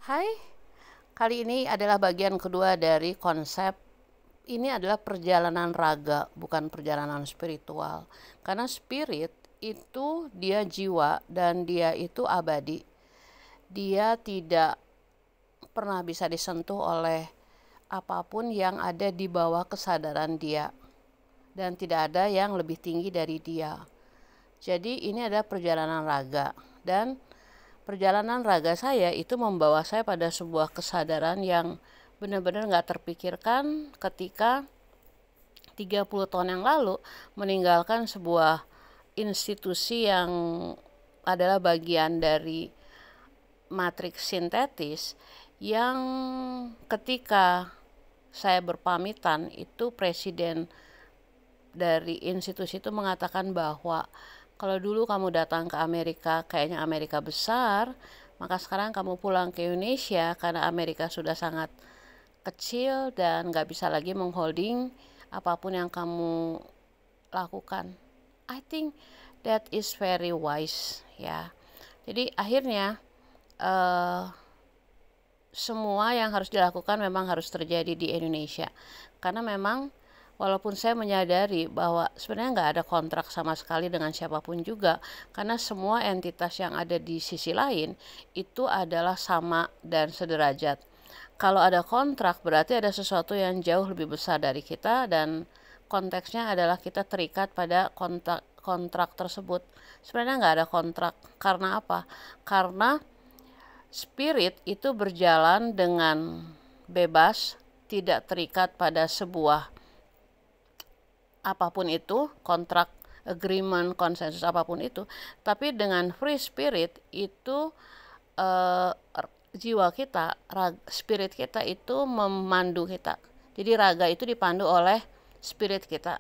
Hai, kali ini adalah bagian kedua dari konsep ini adalah perjalanan raga, bukan perjalanan spiritual. Karena spirit itu dia jiwa dan dia itu abadi. Dia tidak pernah bisa disentuh oleh apapun yang ada di bawah kesadaran dia. Dan tidak ada yang lebih tinggi dari dia. Jadi ini adalah perjalanan raga. Dan perjalanan raga saya itu membawa saya pada sebuah kesadaran yang benar-benar gak terpikirkan ketika 30 tahun yang lalu meninggalkan sebuah institusi yang adalah bagian dari matriks sintetis yang ketika saya berpamitan itu presiden dari institusi itu mengatakan bahwa kalau dulu kamu datang ke Amerika kayaknya Amerika besar, maka sekarang kamu pulang ke Indonesia karena Amerika sudah sangat kecil dan gak bisa lagi mengholding apapun yang kamu lakukan. I think that is very wise ya. Jadi akhirnya semua yang harus dilakukan memang harus terjadi di Indonesia. Karena memang walaupun saya menyadari bahwa sebenarnya nggak ada kontrak sama sekali dengan siapapun juga, karena semua entitas yang ada di sisi lain itu adalah sama dan sederajat. Kalau ada kontrak berarti ada sesuatu yang jauh lebih besar dari kita dan konteksnya adalah kita terikat pada kontrak tersebut. Sebenarnya nggak ada kontrak. Karena apa? Karena spirit itu berjalan dengan bebas, tidak terikat pada sebuah apapun itu, kontrak, agreement, konsensus apapun itu. Tapi dengan free spirit itu jiwa kita, spirit kita itu memandu kita. Jadi raga itu dipandu oleh spirit kita.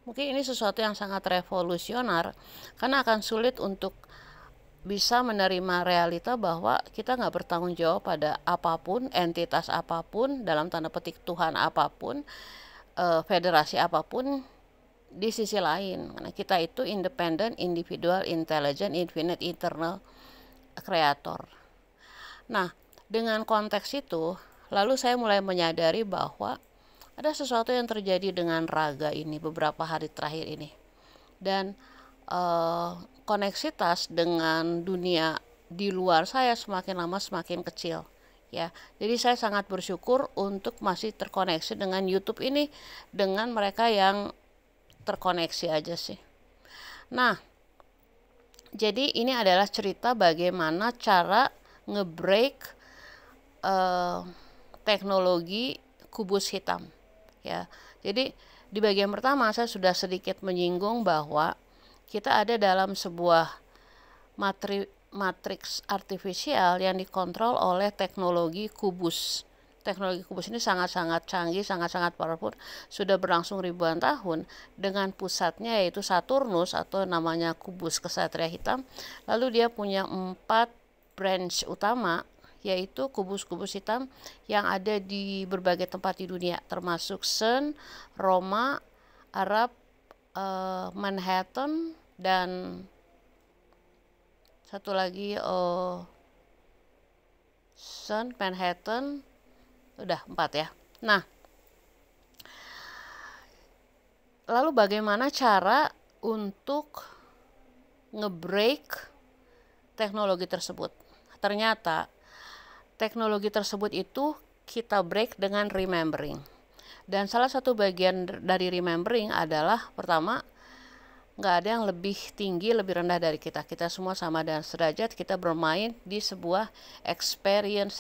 Mungkin ini sesuatu yang sangat revolusioner karena akan sulit untuk bisa menerima realita bahwa kita nggak bertanggung jawab pada apapun, entitas apapun, dalam tanda petik Tuhan apapun, federasi apapun di sisi lain. Karena kita itu independent, individual, intelligent, infinite, eternal creator. Nah, dengan konteks itu, lalu saya mulai menyadari bahwa ada sesuatu yang terjadi dengan raga ini beberapa hari terakhir ini. Dan koneksitas dengan dunia di luar saya semakin lama semakin kecil ya. Jadi saya sangat bersyukur untuk masih terkoneksi dengan YouTube ini, dengan mereka yang terkoneksi aja sih. Nah, jadi ini adalah cerita bagaimana cara ngebreak teknologi kubus hitam ya. Jadi di bagian pertama saya sudah sedikit menyinggung bahwa kita ada dalam sebuah matriks artifisial yang dikontrol oleh teknologi kubus. Teknologi kubus ini sangat-sangat canggih, sangat-sangat powerful, sudah berlangsung ribuan tahun dengan pusatnya yaitu Saturnus atau namanya kubus kesatria hitam. Lalu dia punya 4 branch utama yaitu kubus-kubus hitam yang ada di berbagai tempat di dunia termasuk Sun, Roma, Arab, Manhattan dan satu lagi Sun, Manhattan, udah 4 ya. Nah, lalu bagaimana cara untuk ngebreak teknologi tersebut? Ternyata teknologi tersebut itu kita break dengan remembering. Dan salah satu bagian dari remembering adalah pertama, nggak ada yang lebih tinggi, lebih rendah dari kita. Kita semua sama dan sederajat, kita bermain di sebuah eksperimen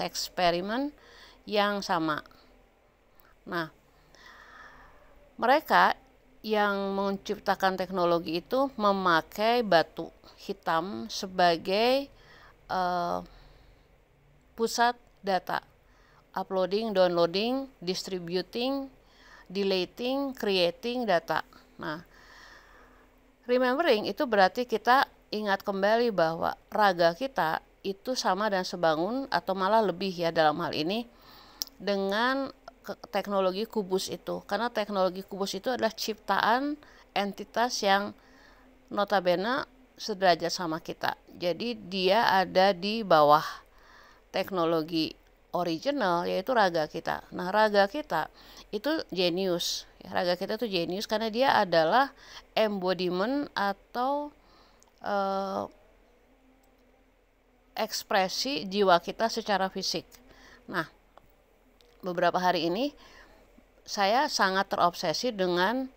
yang sama. Nah, mereka yang menciptakan teknologi itu memakai batu hitam sebagai pusat data, uploading, downloading, distributing, deleting, creating data. Nah, remembering itu berarti kita ingat kembali bahwa raga kita itu sama dan sebangun atau malah lebih ya dalam hal ini dengan teknologi kubus itu. Karena teknologi kubus itu adalah ciptaan entitas yang notabene sederajat sama kita. Jadi dia ada di bawah teknologi original, yaitu raga kita. Nah, raga kita itu jenius. Raga kita itu jenius karena dia adalah embodiment atau ekspresi jiwa kita secara fisik. Nah, beberapa hari ini saya sangat terobsesi dengan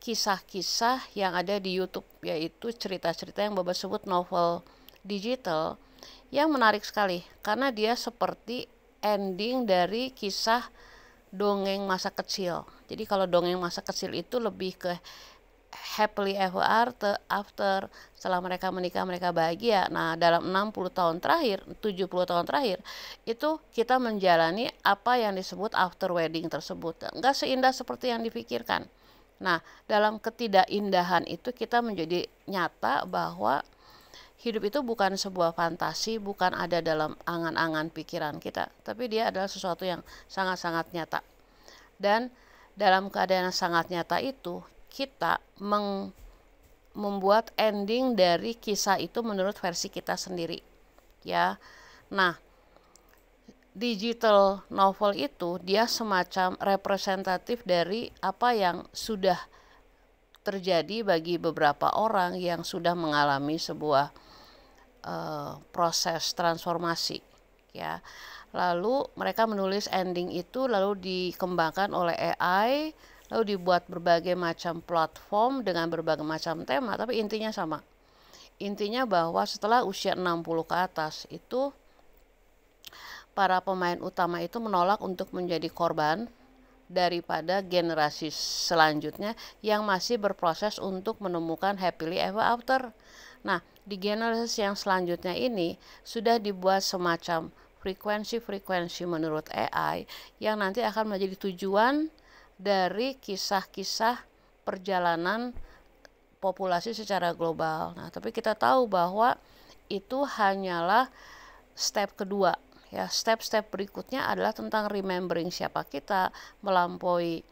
kisah-kisah yang ada di YouTube, yaitu cerita-cerita yang Bapak sebut novel digital, yang menarik sekali karena dia seperti ending dari kisah dongeng masa kecil. Jadi kalau dongeng masa kecil itu lebih ke happily ever after, setelah mereka menikah mereka bahagia. Nah, dalam 60 tahun terakhir, 70 tahun terakhir, itu kita menjalani apa yang disebut after wedding tersebut. Enggak seindah seperti yang dipikirkan. Nah, dalam ketidakindahan itu kita menjadi nyata bahwa hidup itu bukan sebuah fantasi, bukan ada dalam angan-angan pikiran kita, tapi dia adalah sesuatu yang sangat-sangat nyata. Dan dalam keadaan yang sangat nyata itu, kita membuat ending dari kisah itu menurut versi kita sendiri. Ya. Nah, digital novel itu dia semacam representatif dari apa yang sudah terjadi bagi beberapa orang yang sudah mengalami sebuah proses transformasi, ya. Lalu mereka menulis ending itu lalu dikembangkan oleh AI, lalu dibuat berbagai macam platform dengan berbagai macam tema, tapi intinya sama. Intinya bahwa setelah usia 60 ke atas itu para pemain utama itu menolak untuk menjadi korban daripada generasi selanjutnya yang masih berproses untuk menemukan happily ever after. Nah, di generasi yang selanjutnya ini sudah dibuat semacam frekuensi-frekuensi menurut AI yang nanti akan menjadi tujuan dari kisah-kisah perjalanan populasi secara global. Nah, tapi kita tahu bahwa itu hanyalah step kedua. Ya, step-step berikutnya adalah tentang remembering siapa kita, melampaui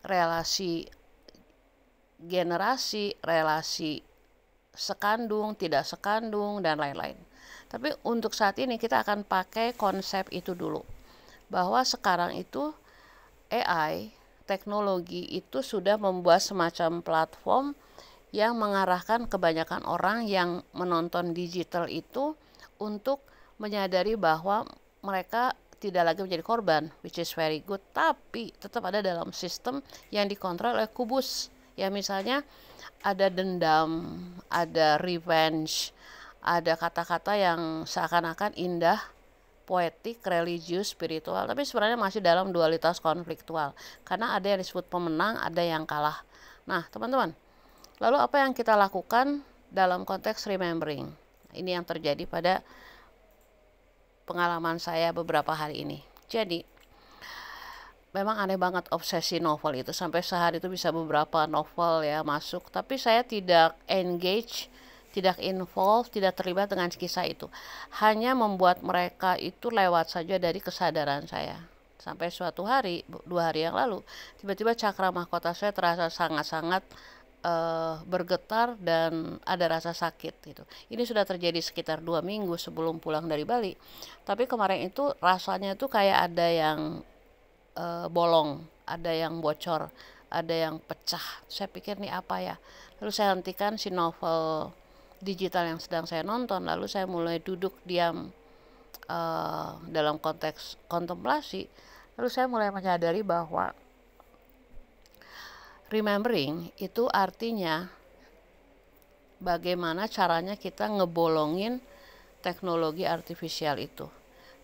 relasi generasi, relasi sekandung, tidak sekandung, dan lain-lain. Tapi untuk saat ini kita akan pakai konsep itu dulu. Bahwa sekarang itu AI, teknologi itu sudah membuat semacam platform yang mengarahkan kebanyakan orang yang menonton digital itu untuk menyadari bahwa mereka tidak lagi menjadi korban, which is very good, tapi tetap ada dalam sistem yang dikontrol oleh kubus. Ya, misalnya ada dendam, ada revenge, ada kata-kata yang seakan-akan indah, poetik, religius, spiritual, tapi sebenarnya masih dalam dualitas konfliktual. Karena ada yang disebut pemenang, ada yang kalah. Nah, teman-teman, lalu apa yang kita lakukan dalam konteks remembering? Ini yang terjadi pada pengalaman saya beberapa hari ini. Jadi, memang aneh banget obsesi novel itu, sampai sehari itu bisa beberapa novel ya masuk, tapi saya tidak engage, tidak involve, tidak terlibat dengan kisah itu, hanya membuat mereka itu lewat saja dari kesadaran saya. Sampai suatu hari, 2 hari yang lalu, tiba-tiba cakra mahkota saya terasa sangat-sangat bergetar dan ada rasa sakit gitu. Ini sudah terjadi sekitar 2 minggu sebelum pulang dari Bali, tapi kemarin itu rasanya itu kayak ada yang bolong, ada yang bocor, ada yang pecah. Saya pikir nih apa ya. Lalu saya hentikan si novel digital yang sedang saya nonton, lalu saya mulai duduk diam dalam konteks kontemplasi. Lalu saya mulai menyadari bahwa remembering itu artinya bagaimana caranya kita ngebolongin teknologi artifisial itu.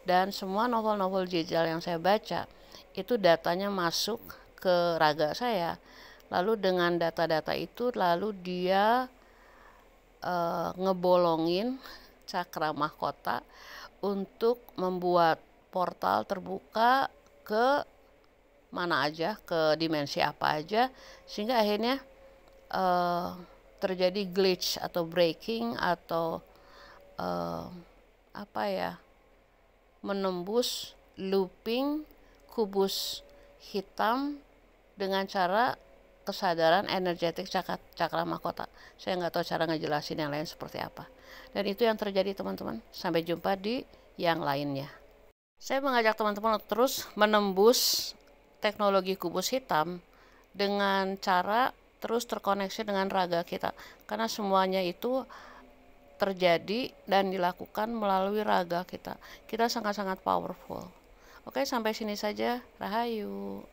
Dan semua novel-novel digital yang saya baca itu datanya masuk ke raga saya, lalu dengan data-data itu lalu dia ngebolongin cakra mahkota untuk membuat portal terbuka ke mana aja, ke dimensi apa aja, sehingga akhirnya terjadi glitch atau breaking atau menembus looping kubus hitam dengan cara kesadaran energetik cakra mahkota. Saya nggak tahu cara ngejelasin yang lain seperti apa. Dan itu yang terjadi, teman-teman. Sampai jumpa di yang lainnya. Saya mengajak teman-teman untuk terus menembus teknologi kubus hitam dengan cara terus terkoneksi dengan raga kita. Karena semuanya itu terjadi dan dilakukan melalui raga kita. Kita sangat-sangat powerful. Oke, sampai sini saja. Rahayu.